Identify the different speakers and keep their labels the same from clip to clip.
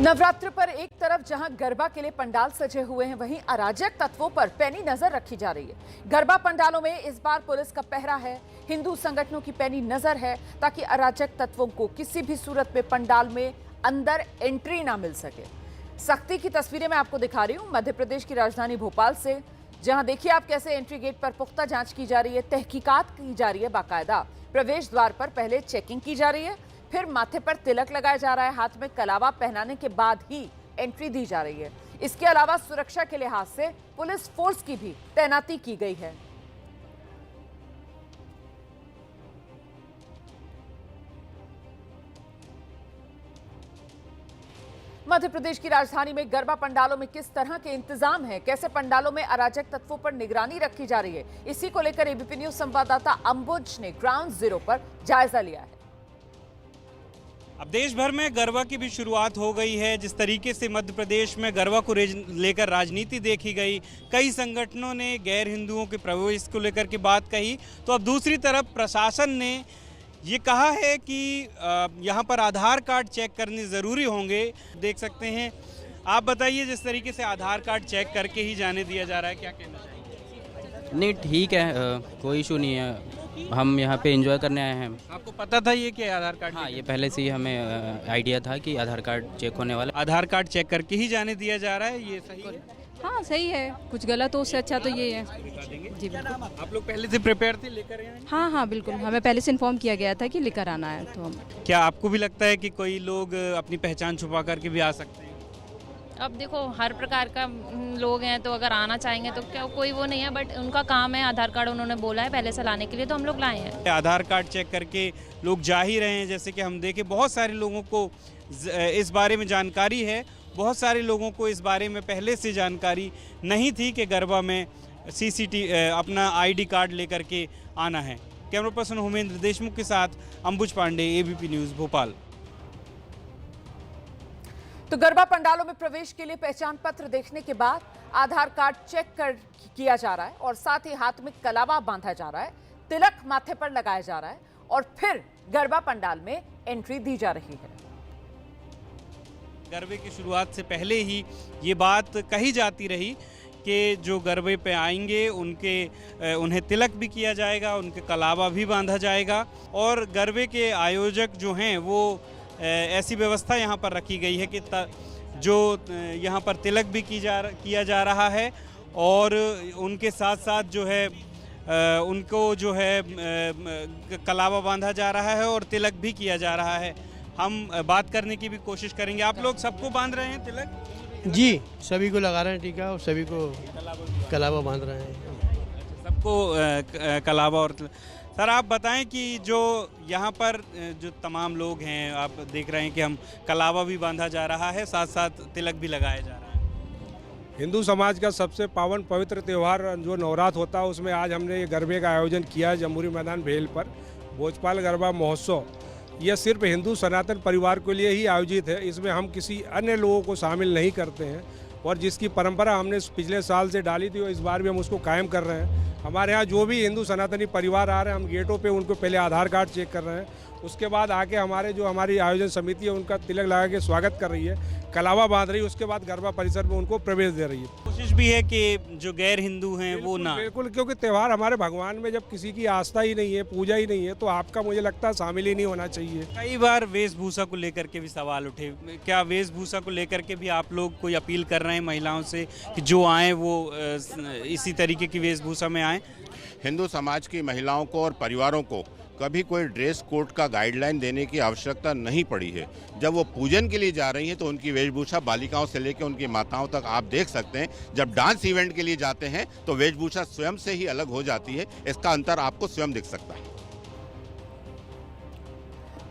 Speaker 1: नवरात्र पर एक तरफ जहां गरबा के लिए पंडाल सजे हुए हैं, वहीं अराजक तत्वों पर पैनी नजर रखी जा रही है। गरबा पंडालों में इस बार पुलिस का पहरा है, हिंदू संगठनों की पैनी नजर है ताकि अराजक तत्वों को किसी भी सूरत में पंडाल में अंदर एंट्री ना मिल सके। सख्ती की तस्वीरें मैं आपको दिखा रही हूं मध्य प्रदेश की राजधानी भोपाल से, जहां देखिए आप कैसे एंट्री गेट पर पुख्ता जांच की जा रही है, तहकीकात की जा रही है। बाकायदा प्रवेश द्वार पर पहले चेकिंग की जा रही है, फिर माथे पर तिलक लगाया जा रहा है, हाथ में कलावा पहनाने के बाद ही एंट्री दी जा रही है। इसके अलावा सुरक्षा के लिहाज से पुलिस फोर्स की भी तैनाती की गई है। मध्य प्रदेश की राजधानी में गरबा पंडालों में किस तरह के इंतजाम है, कैसे पंडालों में अराजक तत्वों पर निगरानी रखी जा रही है, इसी को लेकर एबीपी न्यूज संवाददाता अंबुज ने ग्राउंड जीरो पर जायजा लिया है।
Speaker 2: अब देश भर में गरबा की भी शुरुआत हो गई है। जिस तरीके से मध्य प्रदेश में गरबा को लेकर राजनीति देखी गई, कई संगठनों ने गैर हिंदुओं के प्रवेश को लेकर के बात कही, तो अब दूसरी तरफ प्रशासन ने ये कहा है कि यहाँ पर आधार कार्ड चेक करने ज़रूरी होंगे। देख सकते हैं, आप बताइए, जिस तरीके से आधार कार्ड चेक करके ही जाने दिया जा रहा है, क्या कहना चाहिए?
Speaker 3: नहीं, ठीक है, कोई इशू नहीं है। हम यहाँ पे एंजॉय करने आए हैं।
Speaker 2: आपको पता था ये कि आधार कार्ड?
Speaker 3: हाँ, ये पहले से ही हमें आइडिया था कि आधार कार्ड चेक होने वाला।
Speaker 2: आधार कार्ड चेक करके ही जाने दिया जा रहा है, ये सही है?
Speaker 4: हाँ सही है, कुछ गलत हो उससे अच्छा तो ये है। जी बिल्कुल।
Speaker 2: आप लोग पहले से प्रिपेयर थे, लेकर आए हैं?
Speaker 4: हाँ बिल्कुल, हमें पहले से इन्फॉर्म किया गया था कि लेकर आना है, तो हम।
Speaker 2: क्या आपको भी लगता है कि कोई लोग अपनी पहचान छुपा करके भी आ सकते हैं?
Speaker 5: अब देखो, हर प्रकार का लोग हैं, तो अगर आना चाहेंगे तो क्या कोई वो नहीं है, बट उनका काम है। आधार कार्ड उन्होंने बोला है पहले से लाने के लिए, तो हम लोग लाए हैं।
Speaker 2: आधार कार्ड चेक करके लोग जा ही रहे हैं। जैसे कि हम देखें, बहुत सारे लोगों को इस बारे में जानकारी है, बहुत सारे लोगों को इस बारे में पहले से जानकारी नहीं थी कि गरबा में अपना आईडी कार्ड लेकर के आना है। कैमरा पर्सन होमेंद्र देशमुख के साथ अंबुज पांडे, एबीपी न्यूज़ भोपाल।
Speaker 1: तो गरबा पंडालों में प्रवेश के लिए पहचान पत्र देखने के बाद आधार कार्ड चेक किया जा रहा है और साथ ही हाथ में कलावा बांधा जा रहा है, तिलक माथे पर लगाया जा रहा है और फिर गरबा पंडाल में एंट्री दी जा रही है।
Speaker 2: गरबे की शुरुआत से पहले ही ये बात कही जाती रही कि जो गरबे पे आएंगे उन्हें तिलक भी किया जाएगा, उनके कलावा भी बांधा जाएगा और गरबे के आयोजक जो हैं वो ऐसी व्यवस्था यहाँ पर रखी गई है कि जो यहाँ पर तिलक भी किया जा रहा है और उनके साथ साथ जो है उनको जो है कलावा बांधा जा रहा है और तिलक भी किया जा रहा है। हम बात करने की भी कोशिश करेंगे। आप लोग सबको बांध रहे हैं तिलक?
Speaker 6: जी, सभी को लगा रहे हैं टीका और सभी को कलावा बांध रहे हैं।
Speaker 2: सबको कलावा और सर, आप बताएं कि जो यहाँ पर जो तमाम लोग हैं, आप देख रहे हैं कि हम कलावा भी बांधा जा रहा है, साथ साथ तिलक भी लगाया जा रहा है।
Speaker 7: हिंदू समाज का सबसे पावन पवित्र त्यौहार जो नवरात्र होता है, उसमें आज हमने ये गरबे का आयोजन किया है जमहूरी मैदान भेल पर। भोजपाल गरबा महोत्सव यह सिर्फ हिंदू सनातन परिवार के लिए ही आयोजित है। इसमें हम किसी अन्य लोगों को शामिल नहीं करते हैं और जिसकी परंपरा हमने पिछले साल से डाली थी और इस बार भी हम उसको कायम कर रहे हैं। हमारे यहाँ जो भी हिंदू सनातनी परिवार आ रहे हैं, हम गेटों पे उनको पहले आधार कार्ड चेक कर रहे हैं, उसके बाद आके हमारी आयोजन समिति है उनका तिलक लगा के स्वागत कर रही है, कलावा बांध रही है, उसके बाद गरबा परिसर में उनको प्रवेश दे रही है।
Speaker 2: कोशिश भी है कि जो गैर हिंदू हैं वो ना।
Speaker 7: बिल्कुल, क्योंकि त्यौहार हमारे भगवान में जब किसी की आस्था ही नहीं है, पूजा ही नहीं है, तो आपका मुझे लगता है शामिल ही नहीं होना चाहिए।
Speaker 2: कई बार वेशभूषा को लेकर के भी सवाल उठे, क्या वेशभूषा को लेकर के भी आप लोग कोई अपील कर रहे हैं महिलाओं से कि जो आए वो इसी तरीके की वेशभूषा में आए?
Speaker 8: हिंदू समाज की महिलाओं को और परिवारों को कभी कोई ड्रेस कोड का गाइडलाइन देने की आवश्यकता नहीं पड़ी है। जब वो पूजन के लिए जा रही हैं तो उनकी वेशभूषा बालिकाओं से लेकर उनकी माताओं तक आप देख सकते हैं। जब डांस इवेंट के लिए जाते हैं तो वेशभूषा स्वयं से ही अलग हो जाती है, इसका अंतर आपको स्वयं दिख सकता है।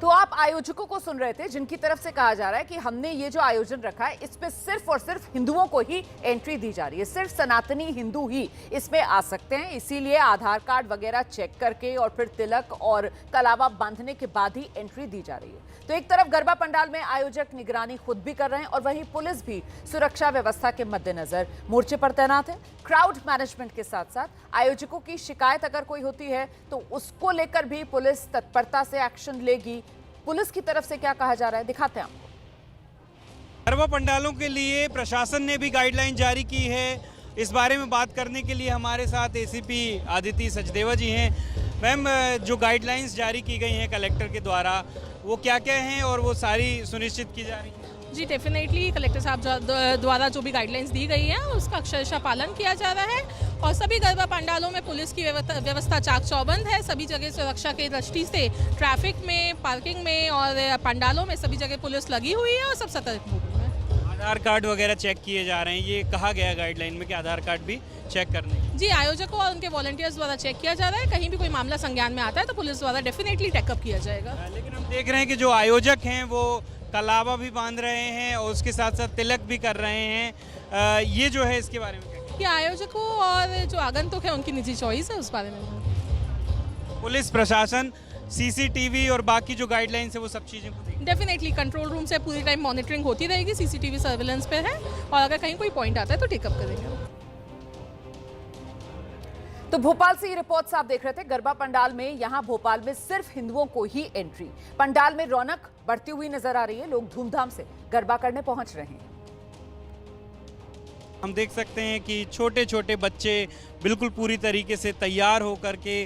Speaker 1: तो आप आयोजकों को सुन रहे थे, जिनकी तरफ से कहा जा रहा है कि हमने ये जो आयोजन रखा है इसमें सिर्फ और सिर्फ हिंदुओं को ही एंट्री दी जा रही है, सिर्फ सनातनी हिंदू ही इसमें आ सकते हैं, इसीलिए आधार कार्ड वगैरह चेक करके और फिर तिलक और कलावा बांधने के बाद ही एंट्री दी जा रही है। तो एक तरफ गरबा पंडाल में आयोजक निगरानी खुद भी कर रहे हैं और वहीं पुलिस भी सुरक्षा व्यवस्था के मद्देनजर मोर्चे पर तैनात है। क्राउड मैनेजमेंट के साथ साथ आयोजकों की शिकायत अगर कोई होती है तो उसको लेकर भी पुलिस तत्परता से एक्शन लेगी। पुलिस की तरफ से क्या कहा जा रहा है, दिखाते हैं आपको।
Speaker 2: गरबा पंडालों के लिए प्रशासन ने भी गाइडलाइन जारी की है। इस बारे में बात करने के लिए हमारे साथ एसीपी आदिति सचदेवा जी हैं। मैम, जो गाइडलाइंस जारी की गई हैं कलेक्टर के द्वारा, वो क्या क्या हैं और वो सारी सुनिश्चित की जा रही हैं?
Speaker 9: जी डेफिनेटली कलेक्टर साहब द्वारा जो भी गाइडलाइंस दी गई है उसका अक्षरशः पालन किया जा रहा है और सभी गरबा पंडालों में पुलिस की व्यवस्था चाक चौबंद है। सभी जगह सुरक्षा की दृष्टि से ट्रैफिक में, पार्किंग में और पंडालों में सभी जगह पुलिस लगी हुई है और सब सतर्क है।
Speaker 2: आधार कार्ड वगैरह चेक किए जा रहे हैं, ये कहा गया गाइडलाइन में कि आधार कार्ड भी चेक करने हैं।
Speaker 9: जी आयोजकों और उनके वॉलंटियर्स द्वारा चेक किया जा रहा है। कहीं भी कोई मामला संज्ञान में आता है तो पुलिस द्वारा डेफिनेटली टेकअप किया जाएगा।
Speaker 2: लेकिन हम देख रहे हैं कि जो आयोजक हैं वो कलावा भी बांध रहे हैं और उसके साथ साथ तिलक भी कर रहे हैं। ये जो है इसके बारे में क्या?
Speaker 9: ये आयोजकों और जो आगंतुक है उनकी निजी चॉइस है उस बारे में।
Speaker 2: पुलिस प्रशासन सीसीटीवी और बाकी जो गाइडलाइंस है वो सब चीज़ें को देखें।
Speaker 9: डेफिनेटली कंट्रोल रूम से पूरी टाइम मॉनिटरिंग होती रहेगी, सीसीटीवी सर्विलेंस पे है और अगर कहीं कोई पॉइंट आता है तो टेकअप करेंगे।
Speaker 1: तो भोपाल से ये रिपोर्ट्स आप देख रहे थे। गरबा पंडाल में यहां भोपाल में सिर्फ हिंदुओं को ही एंट्री। पंडाल में रौनक बढ़ती हुई नजर आ रही है, लोग धूमधाम से गरबा करने पहुंच रहे हैं।
Speaker 2: हम देख सकते हैं कि छोटे छोटे बच्चे बिल्कुल पूरी तरीके से तैयार होकर के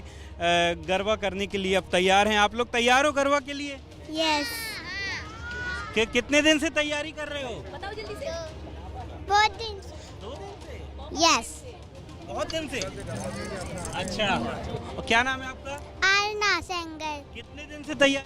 Speaker 2: गरबा करने के लिए अब तैयार हैं। आप लोग तैयार हो गरबा के लिए?
Speaker 10: यस।
Speaker 2: कितने दिन से तैयारी कर रहे हो?
Speaker 10: बताओ जल्दी से। बहुत दिन से।
Speaker 2: 2 दिन से?
Speaker 10: यस।
Speaker 2: बहुत दिन से। अच्छा, और क्या नाम है आपका?
Speaker 10: आरना सेंगर।
Speaker 2: कितने दिन से तैयार